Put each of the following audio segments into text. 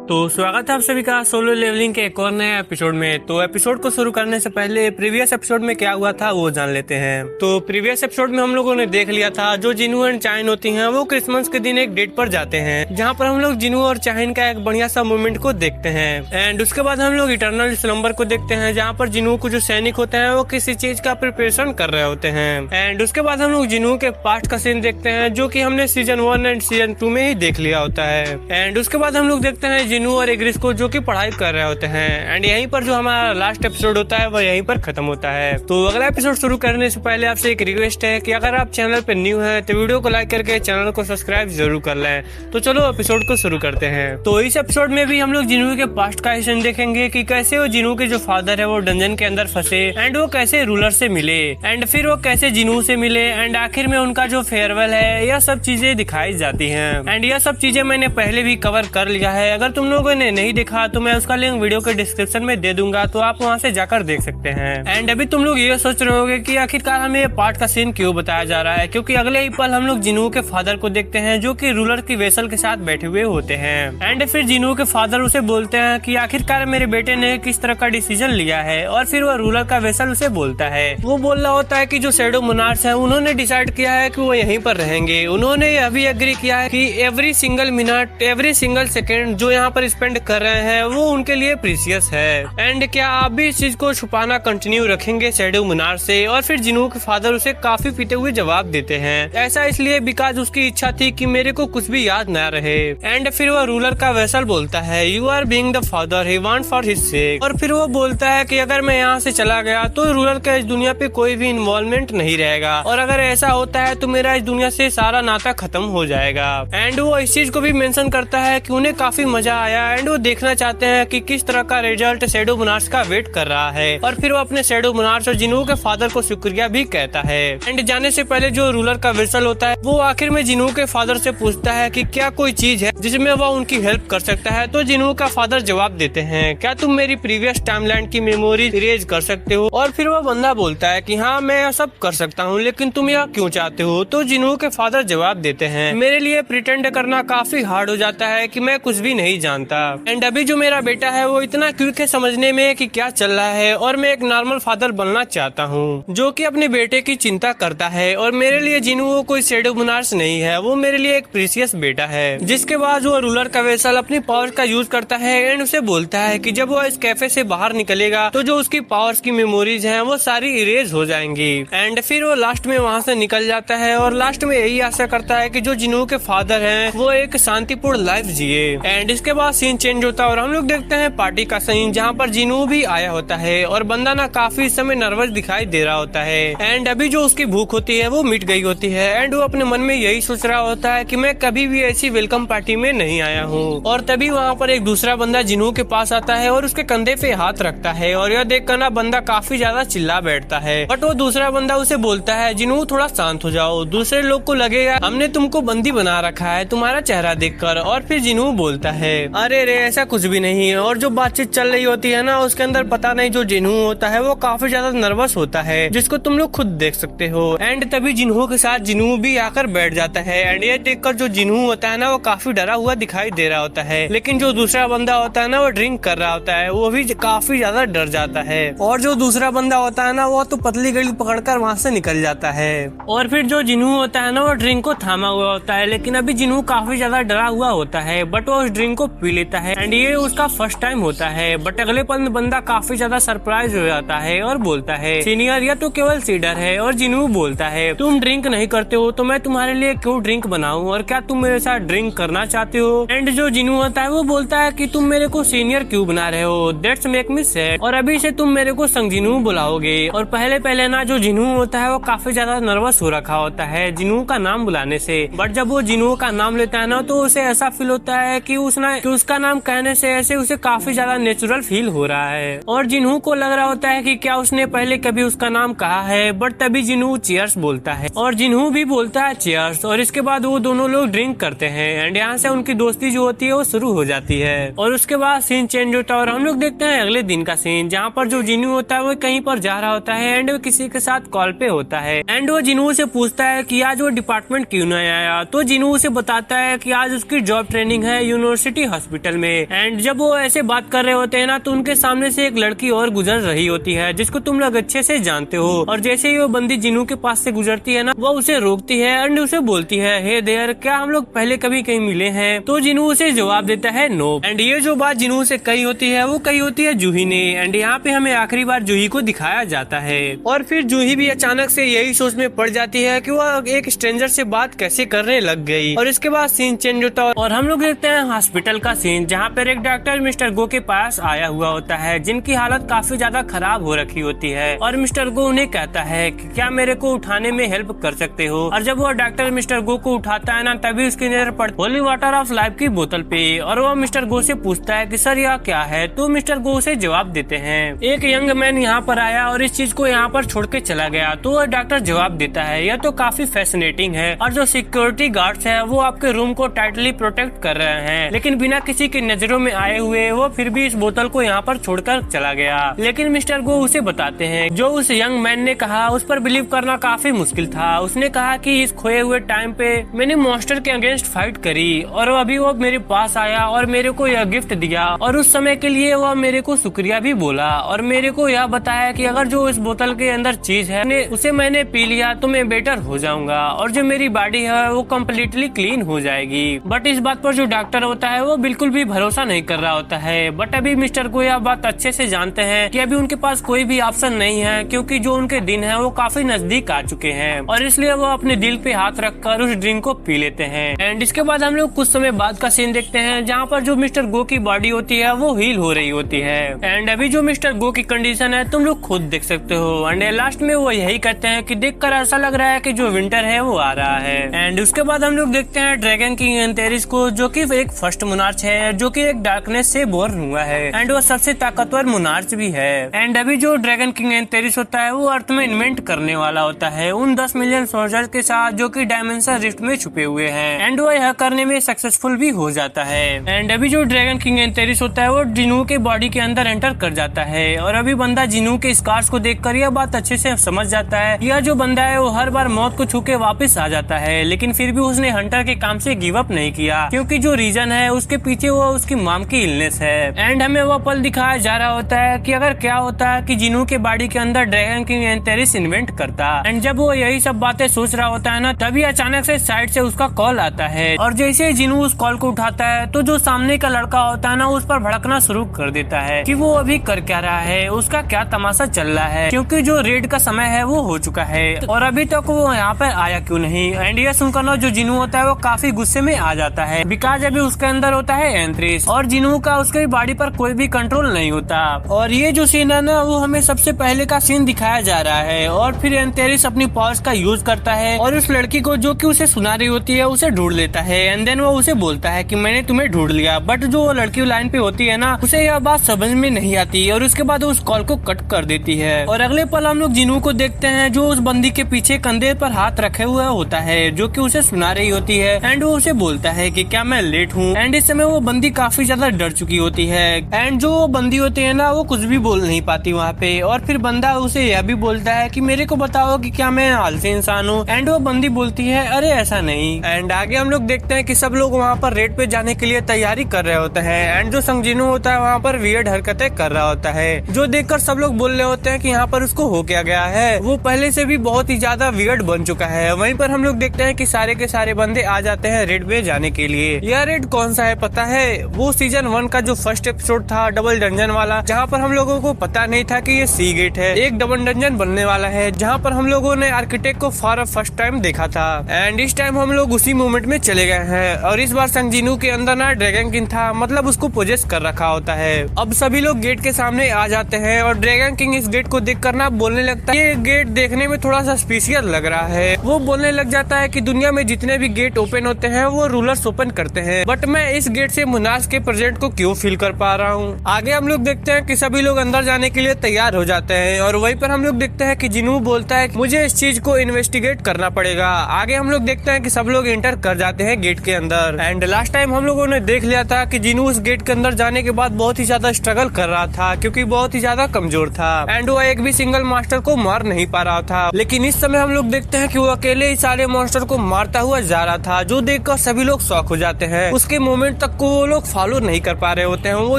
तो स्वागत है आप सभी का सोलो लेवलिंग के एक और नए एपिसोड में। तो एपिसोड को शुरू करने से पहले प्रीवियस एपिसोड में क्या हुआ था वो जान लेते हैं। तो प्रीवियस एपिसोड में हम लोगों ने देख लिया था जो जिनू एंड चाइन होती हैं वो क्रिसमस के दिन एक डेट पर जाते हैं, जहाँ पर हम लोग जिनू और चाइन का एक बढ़िया सा मूवमेंट को देखते हैं। एंड उसके बाद हम लोग इटर्नल स्लम्बर को देखते हैं, जहाँ पर जिनू को जो सैनिक होते हैं वो किसी चीज का प्रिपरेशन कर रहे होते हैं। एंड उसके बाद हम लोग जिनू के पास्ट का सीन देखते हैं, जो की हमने सीजन 1 एंड सीजन 2 में ही देख लिया होता है। एंड उसके बाद हम लोग देखते हैं जिनू और एग्रिस को जो कि पढ़ाई कर रहे होते हैं। एंड यहीं पर जो हमारा लास्ट एपिसोड होता है वो यहीं पर खत्म होता है। तो अगला एपिसोड शुरू करने से पहले आपसे एक रिक्वेस्ट है कि अगर आप चैनल पे न्यू हैं तो वीडियो को लाइक करके चैनल को सब्सक्राइब जरूर कर लें। तो चलो एपिसोड को शुरू करते हैं। तो इस एपिसोड में भी हम लोग जिनू के पास्ट का सीन देखेंगे कि कैसे वो जिनू के जो फादर है वो डंजन के अंदर फंसे एंड वो कैसे रूलर से मिले एंड फिर वो कैसे जिनू से मिले एंड आखिर में उनका जो फेयरवेल है, यह सब चीजें दिखाई जाती हैं। एंड यह सब चीजें मैंने पहले भी कवर कर लिया है। अगर तुम लोगों ने नहीं देखा तो मैं उसका लिंक वीडियो के डिस्क्रिप्शन में दे दूंगा, तो आप वहां से जाकर देख सकते हैं। एंड अभी तुम लोग ये सोच रहे होगे कि आखिरकार हमें ये पार्ट का सीन क्यों बताया जा रहा है, क्योंकि अगले ही पल हम लोग जिनू के फादर को देखते हैं जो कि रूलर की वेसल के साथ बैठे हुए होते हैं। एंड फिर जिनू के फादर उसे बोलते हैं कि आखिरकार मेरे बेटे ने किस तरह का डिसीजन लिया है, और फिर वो रूलर का वेसल उसे बोलता है। वो बोल रहा होता है कि जो शैडो मोनार्क्स हैं उन्होंने डिसाइड किया है कि वो यहीं पर रहेंगे। उन्होंने यह भी एग्री किया है कि every single minute every single second जो यहाँ पर स्पेंड कर रहे हैं वो उनके लिए प्रीसियस है। एंड क्या आप भी इस चीज को छुपाना कंटिन्यू रखेंगे शैडो मोनार्क से? और फिर जिनू के फादर उसे काफी पीते हुए जवाब देते हैं, ऐसा इसलिए बिकॉज उसकी इच्छा थी कि मेरे को कुछ भी याद न रहे। एंड फिर वो रूलर का वेसल बोलता है you are being the father he want for his sake. और फिर वो बोलता है कि अगर मैं यहाँ से चला गया तो रूलर का इस दुनिया पे कोई भी इन्वॉल्वमेंट नहीं रहेगा, और अगर ऐसा होता है तो मेरा इस दुनिया से सारा नाता खत्म हो जाएगा। एंड वो इस चीज को भी मेंशन करता है कि उन्हें काफी मजा आया एंड वो देखना चाहते हैं कि किस तरह का रिजल्ट शैडो मोनार्क्स का वेट कर रहा है। और फिर वो अपने शैडो मोनार्क्स और जिनू के फादर को शुक्रिया भी कहता है। एंड जाने से पहले जो रूलर का वेसल होता है वो आखिर में जिनू के फादर से पूछता है कि क्या कोई चीज है जिसमें वो उनकी हेल्प कर सकता है। तो जिनू का फादर जवाब देते हैं क्या तुम मेरी प्रीवियस टाइमलाइन की मेमोरी इरेज कर सकते हो? और फिर वो बंदा बोलता है कि हाँ मैं यह सब कर सकता हूँ, लेकिन तुम यह क्यों चाहते हो? तो जिनू के फादर जवाब देते हैं मेरे लिए प्रिटेंड करना काफी हार्ड हो जाता है कि मैं कुछ भी नहीं जानता। एंड अभी जो मेरा बेटा है वो इतना क्विक है समझने में कि क्या चल रहा है, और मैं एक नॉर्मल फादर बनना चाहता हूँ जो कि अपने बेटे की चिंता करता है। और मेरे लिए जिनू वो कोई शैडो मोनार्क्स नहीं है, वो मेरे लिए एक प्रीसियस बेटा है। जिसके बाद वो रूलर का वेसल अपनी पावर का यूज करता है एंड उसे बोलता है कि जब वो इस कैफे से बाहर निकलेगा तो जो उसकी पावर्स की मेमोरीज हैं वो सारी इरेज हो जाएंगी। एंड फिर वो लास्ट में वहाँ से निकल जाता है और लास्ट में यही आशा करता है कि जो जिनू के फादर हैं वो एक शांतिपूर्ण लाइफ जिए। एंड इसके बाद सीन चेंज होता है और हम लोग देखते हैं पार्टी का सीन, जहाँ पर जिनू भी आया होता है और बंदा ना काफी समय नर्वस दिखाई दे रहा होता है। एंड अभी जो उसकी भूख होती है वो मिट गई होती है एंड वो अपने मन में यही सोच रहा होता है कि मैं कभी भी ऐसी वेलकम पार्टी में नहीं आया हूँ। और तभी वहाँ पर एक दूसरा बंदा जिनू के पास आता है और उसके कंधे पे हाथ रखता है, और यह देखकर ना बंदा काफी ज्यादा चिल्ला बैठता है। बट वो दूसरा बंदा उसे बोलता है जिनू थोड़ा शांत हो जाओ, दूसरे लोग को लगेगा हमने तुमको बंदी बना रखा है तुम्हारा चेहरा देखकर। और फिर जिनू बोलता है अरे रे ऐसा कुछ भी नहीं है। और जो बातचीत चल रही होती है ना उसके अंदर पता नहीं जो जिनू होता है वो काफी ज्यादा नर्वस होता है, जिसको तुम लोग खुद देख सकते हो। एंड तभी जिनू के साथ जिनू भी आकर बैठ जाता है एंड ये देखकर जो जिनू होता है ना वो काफी डरा हुआ दिखाई दे रहा होता है, लेकिन जो दूसरा बंदा होता है ना वो ड्रिंक कर रहा होता है, वो भी काफी ज्यादा डर जाता है। और जो दूसरा बंदा होता है ना वो तो पतली गली पकड़कर वहाँ से निकल जाता है। और फिर जो जिनू होता है ना वो ड्रिंक को थामा हुआ होता है, लेकिन अभी जिनू काफी ज्यादा डरा हुआ होता है, बट वो उस ड्रिंक को पी लेता है एंड ये उसका फर्स्ट टाइम होता है। बट अगले पल में बंदा काफी ज्यादा सरप्राइज हो जाता है और बोलता है सीनियर यह तो केवल सीडर है। और जिनू बोलता है तुम ड्रिंक नहीं करते हो तो मैं तुम्हारे लिए क्यों ड्रिंक बनाऊं, और क्या तुम मेरे साथ ड्रिंक करना चाहते हो? एंड जो जिनू होता है वो बोलता है कि तुम मेरे को सीनियर क्यों बना रहे हो, दैट्स मेक मी सैड, और अभी से तुम मेरे को संगजिनू बुलाओगे। और पहले पहले ना जो जिनू होता है वो काफी ज्यादा नर्वस हो रखा होता है जिनू का नाम बुलाने से, बट जब वो जिनू का नाम लेता है ना तो उसे ऐसा फील होता है कि उसका नाम कहने से ऐसे उसे काफी ज्यादा नेचुरल फील हो रहा है। और जिनू को लग रहा होता है कि क्या उसने पहले कभी उसका नाम कहा है, बट तभी जिनू चीयर्स बोलता है और जिनू भी बोलता है चीयर्स। और इसके बाद वो दोनों लोग ड्रिंक करते हैं एंड यहाँ से उनकी दोस्ती जो होती है वो शुरू हो जाती है। और उसके बाद सीन चेंज होता है और हम लोग देखते हैं अगले दिन का सीन, जहाँ पर जो जिनू होता है वो कहीं पर जा रहा होता है एंड वो किसी के साथ कॉल पे होता है एंड वो जिनू से पूछता है कि आज वो डिपार्टमेंट क्यों नहीं आया। तो जिनू उसे बताता है कि आज उसकी जॉब ट्रेनिंग है यूनिवर्सिटी हॉस्पिटल में। एंड जब वो ऐसे बात कर रहे होते हैं ना तो उनके सामने से एक लड़की और गुजर रही होती है जिसको तुम लोग अच्छे से जानते हो। और जैसे ही वो बंदी जिनू के पास से गुजरती है ना, वो उसे रोकती है एंड उसे बोलती है, हे देयर, क्या हम लोग पहले कभी कहीं मिले हैं? तो जिनू उसे जवाब देता है, नो। एंड ये जो बात जिनू से कही होती है वो कही होती है जूही ने। एंड यहाँ पे हमें आखिरी बार जूही को दिखाया जाता है और फिर जूही भी अचानक से यही सोच में पड़ जाती है कि वो एक स्ट्रेंजर से बात कैसे करने लग गई। और इसके बाद सीन चेंज होता है और हम लोग देखते हैं हॉस्पिटल का सीन, जहाँ पर एक डॉक्टर मिस्टर गो के पास आया हुआ होता है जिनकी हालत काफी ज्यादा खराब हो रखी होती है। और मिस्टर गो उन्हें कहता है कि क्या मेरे को उठाने में हेल्प कर सकते हो? और जब वो डॉक्टर मिस्टर गो को उठाता है ना, तभी उसकी नजर पड़ती होली वाटर ऑफ लाइफ की बोतल पे और वो मिस्टर गो से पूछता है कि सर यह क्या है? तो मिस्टर गो उसे जवाब देते हैं, एक यंग मैन यहाँ पर आया और इस चीज को यहाँ पर छोड़ के चला गया। तो डॉक्टर जवाब देता है, यह तो काफी फैसिनेटिंग है और जो सिक्योरिटी गार्ड्स है वो आपके रूम को टाइटली प्रोटेक्ट कर रहे हैं, लेकिन बिना किसी की नजरों में आए हुए वो फिर भी इस बोतल को यहाँ पर छोड़कर चला गया। लेकिन मिस्टर गो उसे बताते हैं जो उस यंग मैन ने कहा उस पर बिलीव करना काफी मुश्किल था। उसने कहा कि इस खोए हुए टाइम पे मैंने मॉन्स्टर के अगेंस्ट फाइट करी और अभी वो मेरे पास आया और मेरे को यह गिफ्ट दिया और उस समय के लिए वह मेरे को शुक्रिया भी बोला और मेरे को यह बताया कि अगर जो इस बोतल के अंदर चीज है उसे मैंने पी लिया तो मैं बेटर हो जाऊंगा और जो मेरी बॉडी है वो कम्प्लीटली क्लीन हो जाएगी। बट इस बात पर जो डॉक्टर होता है वो बिल्कुल भी भरोसा नहीं कर रहा होता है। बट अभी मिस्टर को यह बात अच्छे से जानते हैं कि अभी उनके पास कोई भी ऑप्शन नहीं है, क्योंकि जो उनके दिन है वो काफी नजदीक आ चुके हैं और इसलिए वो अपने दिल पे हाथ रखकर उस ड्रिंक को पी लेते हैं। एंड इसके बाद हम लोग कुछ समय बाद का सीन देखते हैं जहाँ पर जो मिस्टर गो की बॉडी होती है वो हील हो रही होती है। एंड अभी जो मिस्टर गो की कंडीशन है तुम लोग खुद देख सकते हो। एंड लास्ट में वो यही कहते हैं कि देखकर ऐसा लग रहा है कि जो विंटर है वो आ रहा है। एंड उसके बाद हम लोग देखते हैं ड्रैगन किंग एंथेरिस को, जो कि एक फर्स्ट मोनार्च है जो कि एक डार्कनेस से बोर्न हुआ है एंड वो सबसे ताकतवर मोनार्च भी है। एंड अभी जो ड्रैगन किंग एंथेरिस होता है वो अर्थ में इन्वेंट करने वाला होता है उन 10 मिलियन सोल्जर्स के साथ जो कि डायमेंशन रिफ्ट में छुपे हुए हैं एंड वो यह करने में सक्सेसफुल भी हो जाता है। एंड अभी जो ड्रैगन किंग एंथेरिस होता है वो जिनू के बॉडी के अंदर एंटर कर जाता है और अभी बंदा जिनू के स्कार्स को देखकर यह बात अच्छे से समझ जाता है। यह जो बंदा है वो हर बार मौत को छू के वापस आ जाता है, लेकिन फिर भी उसने हंटर के काम से गिव अप नहीं किया, क्योंकि जो रीजन है उसके पीछे वो उसकी मॉम की इलनेस है। एंड हमें वो पल दिखाया जा रहा होता है कि अगर क्या होता है कि जिनू के बॉडी के अंदर ड्रैगन किंग एंथेरिस इन्वेंट करता। एंड जब वो यही सब बातें सोच रहा होता है ना, तभी अचानक से साइड से उसका कॉल आता है और जैसे जिनू उस कॉल को उठाता है तो जो सामने का लड़का होता है ना उस पर भड़कना शुरू कर देता है कि वो अभी कर क्या रहा है, उसका क्या तमाशा चल रहा है, क्योंकि जो रेड का समय है वो हो चुका है और अभी तक वो यहाँ पर आया क्यों नहीं। एंड ये सुनकर ना जो जिनू होता है वो काफी गुस्से में आ जाता है, बिकॉज अभी उसके अंदर होता है एंथेरिस और जिनू का उसके बॉडी पर कोई भी कंट्रोल नहीं होता। और ये जो सीन है ना वो हमें सबसे पहले का सीन दिखाया जा रहा है और फिर एंथेरिस अपनी पावर्स का यूज करता है और उस लड़की को जो कि उसे सुना रही होती है उसे ढूंढ लेता है। एंड देन वो उसे बोलता है कि मैंने तुम्हें ढूंढ लिया। बट जो वो लड़की लाइन पे होती है ना उसे यह बात समझ में नहीं आती और उसके बाद उस कॉल को कट कर देती है और अगले पल हम लोग जिनू को देखते हैं जो उस बंदी के पीछे कंधे पर हाथ रखे हुए होता है जो कि उसे सुना रही होती है। एंड वो उसे बोलता है कि क्या मैं लेट हूँ। एंड इस समय वो बंदी काफी ज्यादा डर चुकी होती है एंड जो बंदी होती है ना वो कुछ भी बोल नहीं पाती वहाँ पे। और फिर बंदा उसे यह भी बोलता है कि मेरे को बताओ कि क्या मैं आलसी इंसान हूँ। एंड वो बंदी बोलती है अरे ऐसा नहीं। एंड आगे हम लोग देखते हैं कि सब लोग वहाँ पर रेड पे जाने के लिए तैयारी कर रहे होते हैं एंड जो संगजिनू होता है वहाँ पर वियर्ड हरकतें कर रहा होता है जो देखकर सब लोग बोल रहे होते हैं कि यहाँ पर उसको हो क्या गया है, वो पहले से भी बहुत ही ज्यादा वियर्ड बन चुका है। वहीं पर हम लोग देखते हैं कि सारे के सारे बंदे आ जाते हैं रेड पे जाने के लिए। यह रेड कौन सा है पता है? वो सीजन 1 का जो फर्स्ट एपिसोड था डबल डंजन वाला, जहाँ पर हम लोगों को पता नहीं था कि ये सी गेट है, एक डबल डंजन बनने वाला है जहाँ पर हम लोगों ने आर्किटेक्ट को फॉर फर्स्ट टाइम देखा था। एंड इस टाइम हम लोग उसी मोमेंट में चले गए हैं और इस बार संगजिनू के अंदर ना ड्रैगन किंग था, मतलब उसको पोजेस कर रखा होता है। अब सभी लोग गेट के सामने आ जाते हैं और ड्रैगन किंग इस गेट को देखकर ना बोलने लगता है ये गेट देखने में थोड़ा सा स्पेशियल लग रहा है। वो बोलने लग जाता है कि दुनिया में जितने भी गेट ओपन होते हैं वो रूलर्स ओपन करते हैं, बट मैं इस गेट से मोनार्च के प्रेजेंट को क्यों फील कर पा रहा हूँ। आगे हम लोग देखते हैं कि सभी लोग अंदर जाने के लिए तैयार हो जाते हैं और वहीं पर हम लोग देखते हैं कि जिनू बोलता है कि मुझे इस चीज को इन्वेस्टिगेट करना पड़ेगा। आगे हम लोग देखते हैं कि सब लोग एंटर कर जाते हैं गेट के अंदर। एंड लास्ट टाइम हम लोगों ने देख लिया था कि जिनू उस गेट के अंदर जाने के बाद बहुत ही ज्यादा स्ट्रगल कर रहा था क्योंकि बहुत ही ज्यादा कमजोर था एंड वो एक भी सिंगल मास्टर को मार नहीं पा रहा था। लेकिन इस समय हम लोग देखते हैं कि वो अकेले ही सारे मॉन्स्टर को मारता हुआ जा रहा था, जो देखकर सभी लोग शॉक हो जाते हैं। उसके मोमेंट तक को वो लोग फॉलो नहीं कर पा रहे होते हैं, वो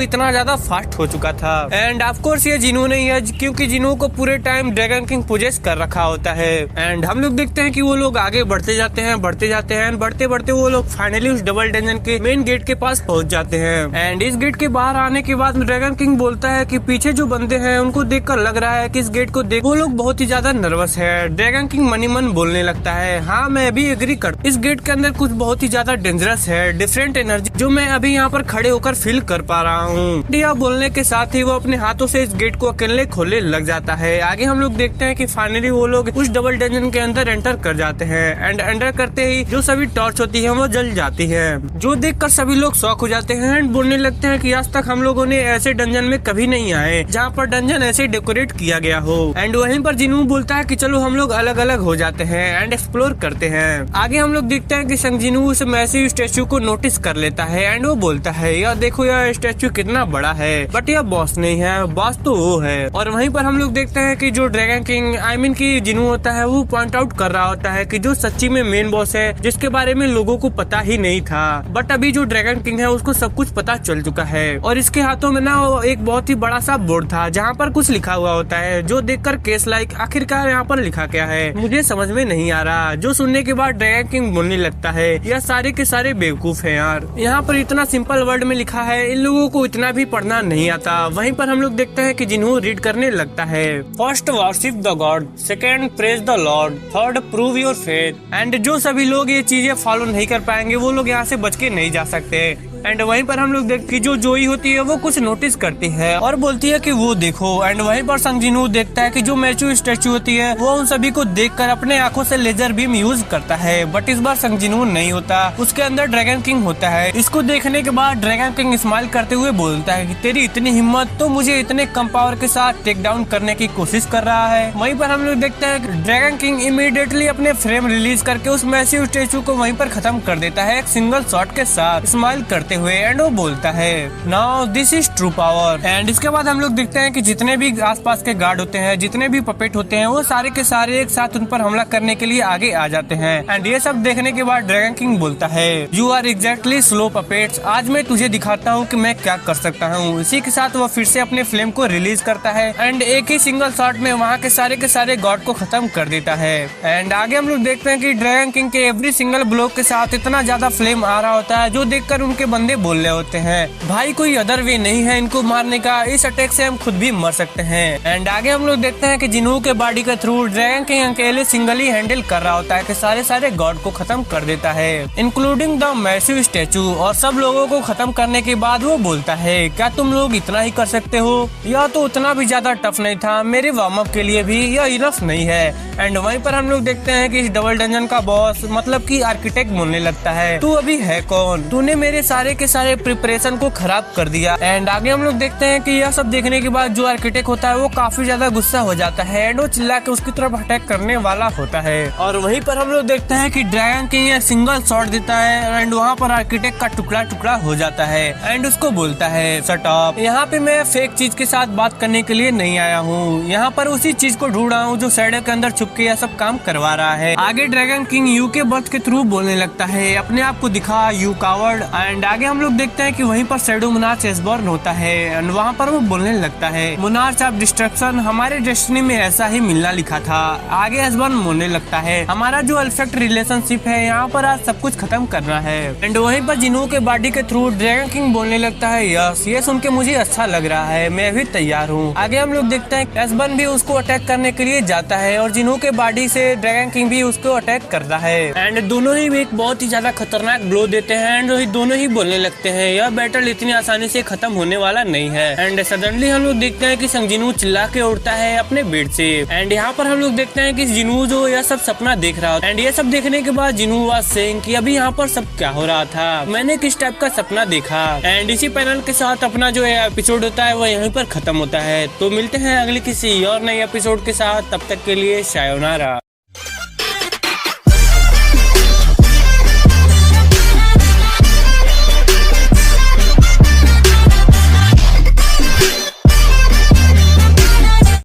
इतना ज्यादा फास्ट हो चुका था। एंड ऑफ कोर्स ये जिनू नहीं है, क्योंकि जिनू को पूरे टाइम ड्रैगन किंग पोजेस कर रखा होता है। एंड हम लोग देखते हैं कि वो लोग आगे बढ़ते जाते हैं, बढ़ते बढ़ते वो लोग फाइनली उस डबल डंजन के मेन गेट के पास पहुंच जाते हैं। एंड इस गेट के बाहर आने के बाद ड्रैगन किंग बोलता है कि पीछे जो बंदे हैं उनको देखकर लग रहा है कि इस गेट को देख वो लोग बहुत ही ज्यादा नर्वस है। ड्रैगन किंग मनी मन बोलने लगता है, हाँ मैं भी एग्री कर, इस गेट के अंदर कुछ बहुत ही ज्यादा डेंजरस है, डिफरेंट एनर्जी जो मैं अभी यहाँ पर खड़े होकर फील कर पा रहा हूँ। यह बोलने के साथ ही वो अपने हाथों से इस गेट को अकेले खोलने लग जाता है। आगे हम लोग देखते हैं कि फाइनली वो लोग उस डबल डंजन के अंदर एंटर कर जाते हैं। एंड एंटर करते ही जो सभी टॉर्च होती है वो जल जाती है, जो देखकर सभी लोग शॉक हो जाते हैं एंड बोलने लगते हैं कि आज तक हम लोगों ने ऐसे डंजन में कभी नहीं आए जहाँ पर डंजन ऐसे डेकोरेट किया गया हो। एंड वहीं पर जिनू बोलता है कि चलो हम लोग अलग अलग हो जाते हैं एंड एक्सप्लोर करते हैं। आगे हम लोग देखते हैं कि संग जिनू उस मैसिव स्टेचू को नोटिस कर लेता है एंड वो बोलता है, यार देखो यह स्टेचू कितना बड़ा है, बट यह बॉस नहीं है, बॉस तो वो है। और वहीं पर हम लोग देखते हैं कि जो ड्रैगन किंग आई मीन की जिनू होता है वो पॉइंट आउट कर रहा होता है कि जो सच्ची में मेन बॉस है, जिसके बारे में लोगों को पता ही नहीं था, बट अभी जो ड्रैगन किंग है उसको सब कुछ पता चल चुका है। और इसके हाथों में ना एक बहुत ही बड़ा सा बोर्ड था जहाँ पर कुछ लिखा हुआ होता है, जो देखकर केस लाइक आखिरकार यहाँ पर लिखा क्या है मुझे समझ में नहीं आ रहा। जो सुनने के बाद ड्रैगन किंग बोलने लगता है, यह सारे के सारे बेवकूफ है यार, यहाँ पर इतना सिंपल वर्ड में लिखा है, इन लोगों को इतना भी पढ़ना नहीं आता। वहीं पर हम लोग देखते हैं कि जिन्हों रीड करने लगता है, first worship the God, second praise the Lord, third prove your faith. And जो सभी लोग ये चीजें फॉलो नहीं कर पाएंगे वो लोग यहाँ से बच के नहीं जा सकते। एंड वहीं पर हम लोग देखते जो जोई होती है वो कुछ नोटिस करती है और बोलती है कि वो देखो। एंड वहीं पर संग जिनू देखता है कि जो मैचू स्टैचू होती है वो उन सभी को देखकर अपने आंखों से लेजर बीम यूज करता है, बट इस बार संग जिनू नहीं होता, उसके अंदर ड्रैगन किंग होता है। इसको देखने के बाद ड्रैगन किंग स्माइल करते हुए बोलता है कि तेरी इतनी हिम्मत, तो मुझे इतने कम पावर के साथ टेक डाउन करने की कोशिश कर रहा है। वहीं पर हम लोग देखते हैं कि ड्रैगन किंग इमीडिएटली अपने फ्रेम रिलीज करके उस मैसिव स्टैचू को वहीं पर खत्म कर देता है एक सिंगल शॉट के साथ, स्माइल करते हुए। एंड वो बोलता है, now this is true power. And इसके बाद हम लोग देखते हैं कि जितने भी आसपास के गार्ड होते हैं, जितने भी पपेट होते हैं, वो सारे के सारे एक साथ उन पर हमला करने के लिए आगे आ जाते हैं। एंड ये सब देखने के बाद ड्रैगन किंग बोलता है, you are exactly slow puppets, आज मैं तुझे दिखाता हूँ कि मैं क्या कर सकता हूँ। इसी के साथ वो फिर से अपने फ्लेम को रिलीज करता है एंड एक ही सिंगल शॉट में वहाँ के सारे गॉड को खत्म कर देता है। एंड आगे हम लोग देखते हैं कि ड्रैगन किंग के एवरी सिंगल ब्लॉक के साथ इतना ज्यादा फ्लेम आ रहा होता है, जो देखकर उनके बंदे बोल रहे होते हैं, भाई कोई अदर वे नहीं है इनको मारने का, इस अटैक से हम खुद भी मर सकते हैं। एंड आगे हम लोग देखते हैं कि जिनू के बॉडी के थ्रू ड्रैगन किंग अकेले सिंगली हैंडल कर रहा होता है कि सारे गॉड को खत्म कर देता है, इंक्लूडिंग द मैसिव स्टैचू। और सब लोगों को खत्म करने के बाद वो बोलता है, क्या तुम लोग इतना ही कर सकते हो? यह तो उतना भी ज्यादा टफ नहीं था, मेरे वार्म अप के लिए भी यह इनफ नहीं है। एंड वहीं पर हम लोग देखते हैं कि इस डबल डंजन का बॉस मतलब कि आर्किटेक्ट बोलने लगता है, तू अभी है कौन, तूने मेरे सारे के सारे प्रिपरेशन को खराब कर दिया। एंड आगे हम लोग देखते हैं कि यह सब देखने के बाद जो आर्किटेक्ट होता है वो काफी ज्यादा गुस्सा हो जाता है एंड वो चिल्ला के उसकी तरफ अटैक करने वाला होता है। और वहीं पर हम लोग देखते हैं कि ड्रैगन किंग एक सिंगल शॉट देता है एंड वहाँ पर आर्किटेक्ट का टुकड़ा हो जाता है एंड उसको बोलता है, शट अप, यहाँ पे मैं फेक चीज के साथ बात करने के लिए नहीं आया हूँ, यहाँ पर उसी चीज को ढूंढ रहा हूँ जो शैडो के अंदर छुप के यह सब काम करवा रहा है। आगे ड्रैगन किंग यू के बर्थ के थ्रू बोलने लगता है, अपने आप को दिखा यू कावर्ड। एंड आगे हम लोग देखते हैं कि वहीं पर शैडो मोनार्च एसबॉर्न होता है एंड वहाँ पर वो बोलने लगता है, मोनार्च ऑफ डिस्ट्रक्शन, हमारे डेस्टिनी में ऐसा ही मिलना लिखा था। आगे एसबॉर्न बोलने लगता है, हमारा जो अल्फेक्ट रिलेशनशिप है यहाँ पर आज सब कुछ खत्म करना है। एंड वहीं पर जिनू के बॉडी के थ्रू ड्रैगन किंग बोलने लगता है, यस ये सुन के मुझे अच्छा लग रहा है, मैं भी तैयार हूँ। आगे हम लोग देखते हैं एसबॉर्न भी उसको अटैक करने के लिए जाता है और जिनू के बॉडी से ड्रैगन किंग भी उसको अटैक करता है एंड दोनों ही एक बहुत ही ज्यादा खतरनाक ब्लो देते हैं एंड दोनों ही बोलने लगते हैं, यह बैटल इतनी आसानी से खत्म होने वाला नहीं है। एंड सडनली हम लोग देखते हैं कि संग जिनू चिल्ला के उठता है अपने बेड से एंड यहाँ पर हम लोग देखते हैं कि जिनू जो यह सब सपना देख रहा है एंड ये सब देखने के बाद जिनू वाज सेइंग कि अभी यहाँ पर सब क्या हो रहा था, मैंने किस टाइप का सपना देखा। एंड इसी पैनल के साथ अपना जो एपिसोड होता है वो यहीं पर खत्म होता है। तो मिलते हैं अगले किसी और नए एपिसोड के साथ, तब तक के लिए सायोनारा।